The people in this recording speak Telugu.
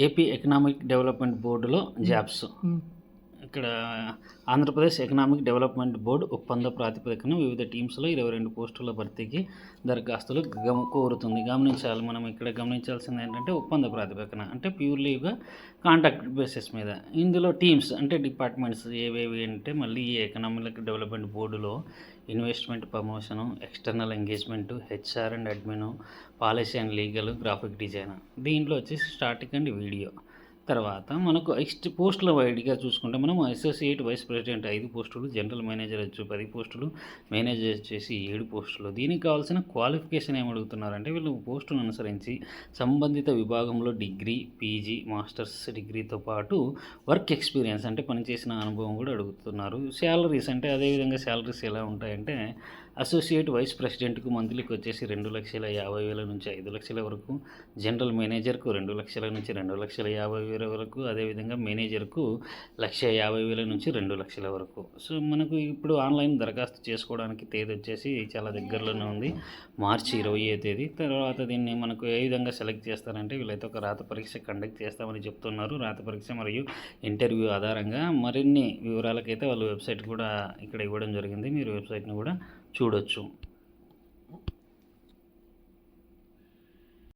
ఏపీ ఎకనామిక్ డెవలప్మెంట్ బోర్డులో జాబ్స్. ఇక్కడ ఆంధ్రప్రదేశ్ ఎకనామిక్ డెవలప్మెంట్ బోర్డు ఒప్పంద ప్రాతిపదికన వివిధ టీమ్స్లో 22 పోస్టుల భర్తీకి దరఖాస్తులు కోరుతుంది. గమనించాలి, మనం ఇక్కడ గమనించాల్సింది ఏంటంటే ఒప్పంద ప్రాతిపదికన అంటే ప్యూర్లీగా కాంట్రాక్ట్ బేసిస్ మీద. ఇందులో టీమ్స్ అంటే డిపార్ట్మెంట్స్ ఏవేవి అంటే మళ్ళీ ఈ ఎకనామిక్ డెవలప్మెంట్ బోర్డులో investment promotion, external engagement, HR and admin, policy and legal, graphic design. దీంట్లో వచ్చేసి స్టార్టింగ్ అండ్ వీడియో. తర్వాత మనకు పోస్టుల వైడ్గా చూసుకుంటే మనం అసోసియేట్ వైస్ ప్రెసిడెంట్ 5 పోస్టులు, జనరల్ మేనేజర్ వచ్చి 10 పోస్టులు, మేనేజర్ వచ్చేసి 7 పోస్టులు. దీనికి కావాల్సిన క్వాలిఫికేషన్ ఏమడుగుతున్నారంటే వీళ్ళు పోస్టును అనుసరించి సంబంధిత విభాగంలో డిగ్రీ, పీజీ, మాస్టర్స్ డిగ్రీతో పాటు వర్క్ ఎక్స్పీరియన్స్ అంటే పనిచేసిన అనుభవం కూడా అడుగుతున్నారు. శాలరీస్ అంటే అదేవిధంగా శాలరీస్ ఎలా ఉంటాయంటే అసోసియేట్ వైస్ ప్రెసిడెంట్కు మంత్లీకి వచ్చేసి 2,50,000 నుంచి 5 లక్షల వరకు, జనరల్ మేనేజర్కు 2 లక్షల నుంచి 2,50,000 వరకు, అదేవిధంగా మేనేజర్కు 1,50,000 నుంచి 2 లక్షల వరకు. సో మనకు ఇప్పుడు ఆన్లైన్ దరఖాస్తు చేసుకోవడానికి తేదీ వచ్చేసి చాలా దగ్గరలోనే ఉంది, మార్చి 20వ తేదీ. తర్వాత దీన్ని మనకు ఏ విధంగా సెలెక్ట్ చేస్తారంటే వీళ్ళైతే ఒక రాత పరీక్ష కండక్ట్ చేస్తామని చెప్తున్నారు. రాత పరీక్ష మరియు ఇంటర్వ్యూ ఆధారంగా మరిన్ని వివరాలకైతే వాళ్ళు వెబ్సైట్ కూడా ఇక్కడ ఇవ్వడం జరిగింది. మీరు వెబ్సైట్ని కూడా చూడొచ్చు.